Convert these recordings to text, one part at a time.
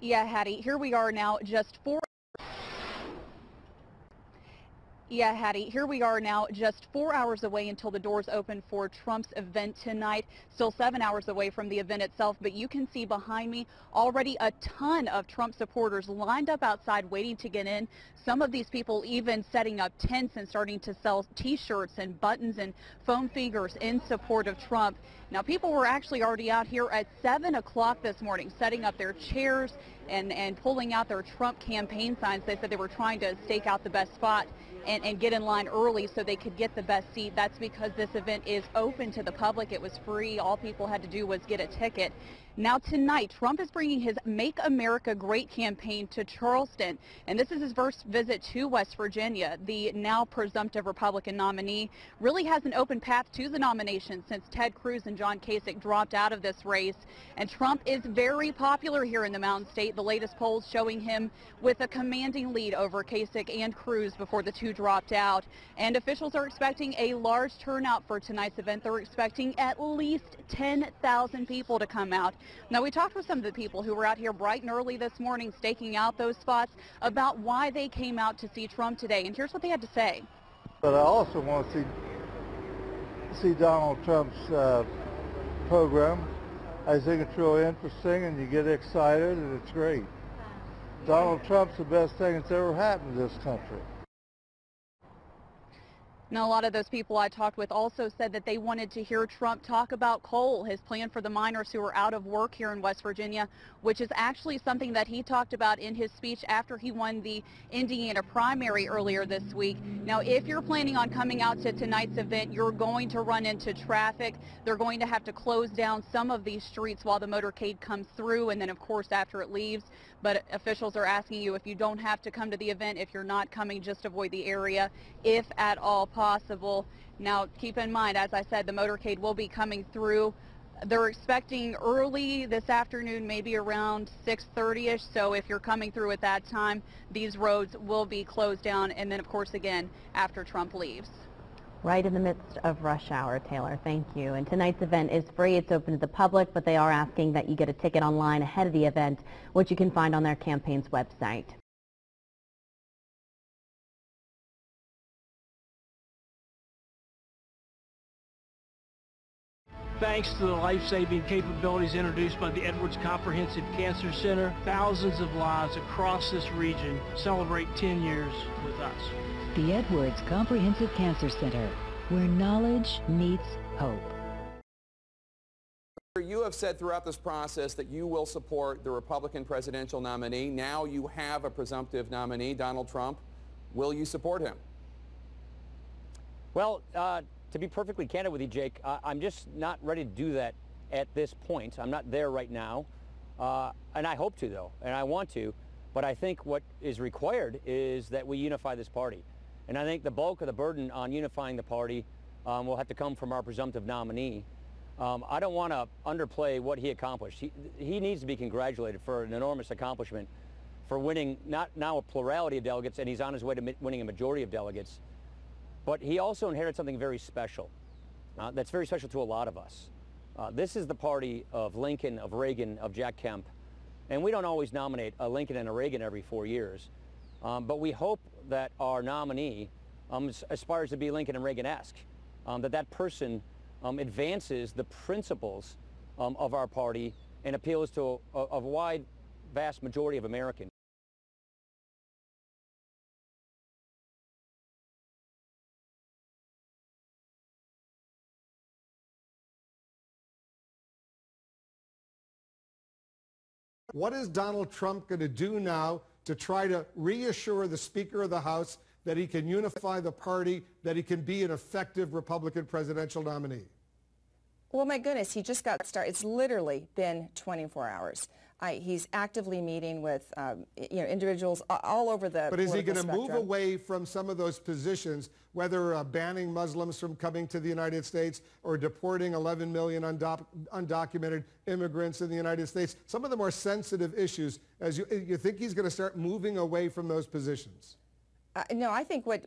Yeah, Hattie, here we are now just 4 hours away until the doors open for Trump's event tonight. Still 7 hours away from the event itself, but you can see behind me already a ton of Trump supporters lined up outside waiting to get in. Some of these people even setting up tents and starting to sell T-shirts and buttons and foam figures in support of Trump. Now, people were actually already out here at 7 o'clock this morning setting up their chairs and pulling out their Trump campaign signs. They said they were trying to stake out the best spot and get in line early so they could get the best seat. That's because this event is open to the public. It was free. All people had to do was get a ticket. Now tonight, Trump is bringing his Make America Great campaign to Charleston, and this is his first visit to West Virginia. The now presumptive Republican nominee really has an open path to the nomination since Ted Cruz and John Kasich dropped out of this race, and Trump is very popular here in the Mountain State. The latest polls showing him with a commanding lead over Kasich and Cruz before the two dropped out, and officials are expecting a large turnout for tonight's event. They're expecting at least 10,000 people to come out. Now, we talked with some of the people who were out here bright and early this morning staking out those spots about why they came out to see Trump today, and here's what they had to say. But I also want to see Donald Trump's program. I think it's really interesting, and you get excited, and it's great. Donald Trump's the best thing that's ever happened to this country. Now, a lot of those people I talked with also said that they wanted to hear Trump talk about coal, his plan for the miners who are out of work here in West Virginia, which is actually something that he talked about in his speech after he won the Indiana primary earlier this week. Now, if you're planning on coming out to tonight's event, you're going to run into traffic. They're going to have to close down some of these streets while the motorcade comes through, and then, of course, after it leaves. But officials are asking you if you don't have to come to the event, if you're not coming, just avoid the area if at all possible. Now, keep in mind, as I said, the motorcade will be coming through. They're expecting early this afternoon, maybe around 6:30ish. So if you're coming through at that time, these roads will be closed down. And then, of course, again, after Trump leaves. Right in the midst of rush hour, Taylor. Thank you. And tonight's event is free. It's open to the public, but they are asking that you get a ticket online ahead of the event, which you can find on their campaign's website. Thanks to the life-saving capabilities introduced by the Edwards Comprehensive Cancer Center, thousands of lives across this region celebrate 10 years with us. The Edwards Comprehensive Cancer Center, where knowledge meets hope. You have said throughout this process that you will support the Republican presidential nominee. Now you have a presumptive nominee, Donald Trump. Will you support him? Well, to be perfectly candid with you, Jake, I'm just not ready to do that at this point. I'm not there right now. And I hope to, though, and I want to. But I think what is required is that we unify this party. And I think the bulk of the burden on unifying the party will have to come from our presumptive nominee. I don't want to underplay what he accomplished. He needs to be congratulated for an enormous accomplishment, for winning not now a plurality of delegates, and he's on his way to winning a majority of delegates. But he also inherited something very special. That's very special to a lot of us. This is the party of Lincoln, of Reagan, of Jack Kemp. And we don't always nominate a Lincoln and a Reagan every 4 years. But we hope that our nominee aspires to be Lincoln and Reagan-esque, that person advances the principles of our party and appeals to a wide, vast majority of Americans. What is Donald Trump going to do now to try to reassure the Speaker of the House that he can unify the party, that he can be an effective Republican presidential nominee? Well, my goodness, he just got started. It's literally been 24 hours. He's actively meeting with individuals all over the But is he going to spectrum. move away from some of those positions, whether banning Muslims from coming to the United States or deporting 11 million undocumented immigrants in the United States? Some of the more sensitive issues. As you think he's going to start moving away from those positions? No, I think what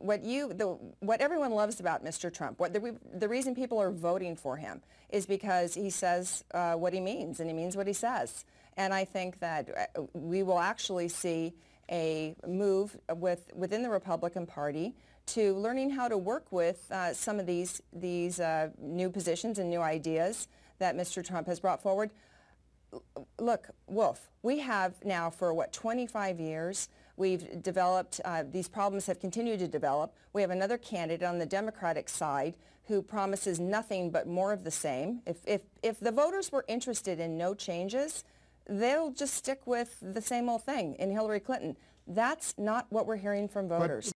everyone loves about Mr. Trump, the reason people are voting for him is because he says what he means, and he means what he says. And I think that we will actually see a move within the Republican Party to learning how to work with some of these new positions and new ideas that Mr. Trump has brought forward. Look, Wolf, we have now for, 25 years, we've developed, these problems have continued to develop. We have another candidate on the Democratic side who promises nothing but more of the same. If the voters were interested in no changes, they'll just stick with the same old thing in Hillary Clinton. That's not what we're hearing from voters.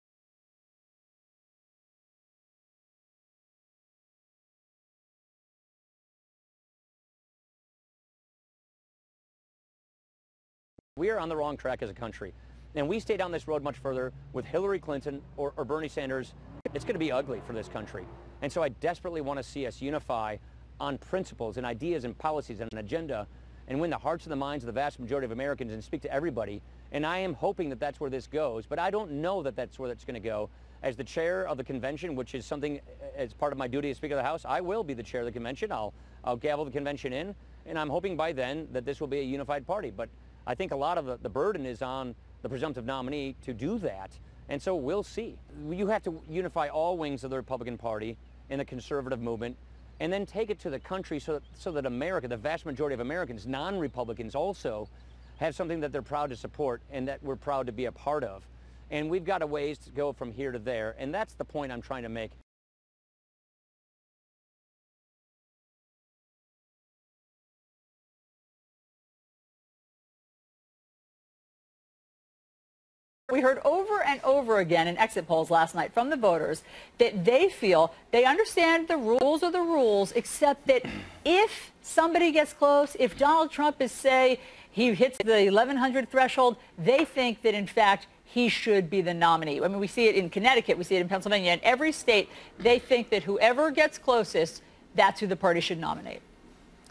We are on the wrong track as a country. And we stay down this road much further with Hillary Clinton or Bernie Sanders, it's going to be ugly for this country. And so I desperately want to see us unify on principles and ideas and policies and an agenda and win the hearts and the minds of the vast majority of Americans and speak to everybody. And I am hoping that that's where this goes, but I don't know that that's where that's going to go. As the chair of the convention, which is something as part of my duty as Speaker of the House, I will be the chair of the convention. I'll gavel the convention in, and I'm hoping by then that this will be a unified party. But I think a lot of the burden is on the presumptive nominee to do that, and so we'll see. You have to unify all wings of the Republican Party and the conservative movement, and then take it to the country so that America, the vast majority of Americans, non-Republicans also, have something that they're proud to support and that we're proud to be a part of. And we've got a ways to go from here to there, and that's the point I'm trying to make. We heard over and over again in exit polls last night from the voters that they feel they understand the rules are the rules, except that if somebody gets close, if Donald Trump is, say, he hits the 1,100 threshold, they think that, in fact, he should be the nominee. I mean, we see it in Connecticut, we see it in Pennsylvania. In every state, they think that whoever gets closest, that's who the party should nominate.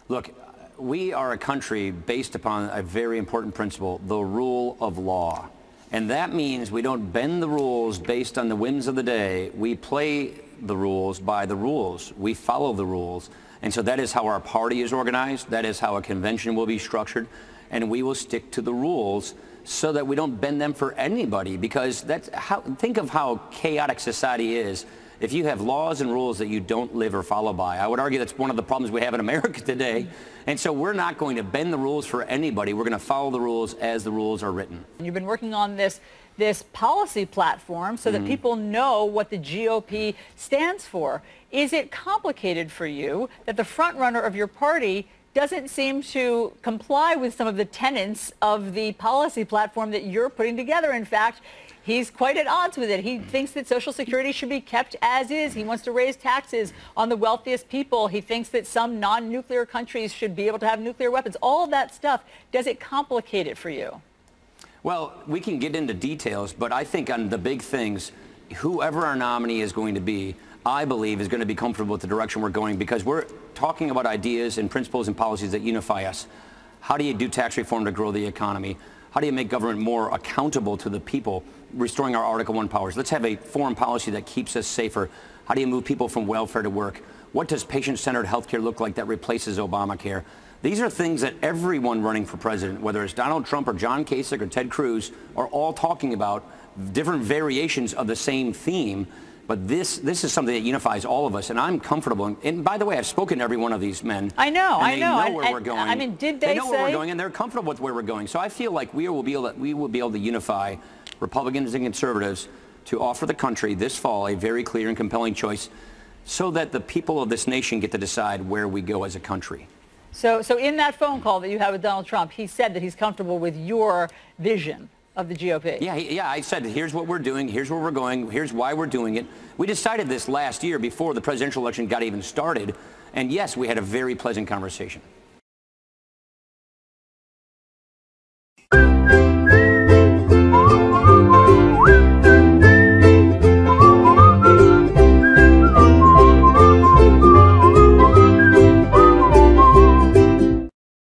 Look, we are a country based upon a very important principle, the rule of law. And that means we don't bend the rules based on the whims of the day. We play the rules by the rules. We follow the rules. And so that is how our party is organized. That is how a convention will be structured. And we will stick to the rules so that we don't bend them for anybody, because that's how, think of how chaotic society is if you have laws and rules that you don't live or follow by. I would argue that's one of the problems we have in America today. And so we're not going to bend the rules for anybody. We're going to follow the rules as the rules are written. You've been working on this policy platform so that people know what the GOP stands for. Is it complicated for you that the front runner of your party doesn't seem to comply with some of the tenets of the policy platform that you're putting together? In fact, he's quite at odds with it. He thinks that Social Security should be kept as is. He wants to raise taxes on the wealthiest people. He thinks that some non-nuclear countries should be able to have nuclear weapons. All of that stuff, does it complicate it for you? Well, we can get into details, but I think on the big things, whoever our nominee is going to be, I believe is going to be comfortable with the direction we're going, because we're talking about ideas and principles and policies that unify us. How do you do tax reform to grow the economy? How do you make government more accountable to the people, restoring our Article I powers? Let's have a foreign policy that keeps us safer. How do you move people from welfare to work? What does patient-centered health care look like that replaces Obamacare? These are things that everyone running for president, whether it's Donald Trump or John Kasich or Ted Cruz, are all talking about, different variations of the same theme. But this is something that unifies all of us, and I'm comfortable. And by the way, I've spoken to every one of these men. I know. They know where we're going. I mean, did they know where we're going, and they're comfortable with where we're going. So I feel like we will be able to unify Republicans and conservatives to offer the country this fall a very clear and compelling choice, so that the people of this nation get to decide where we go as a country. So in that phone call that you had with Donald Trump, he said that he's comfortable with your vision of the GOP. Yeah, I said, here's what we're doing, here's where we're going, here's why we're doing it. We decided this last year before the presidential election got even started, and yes, we had a very pleasant conversation.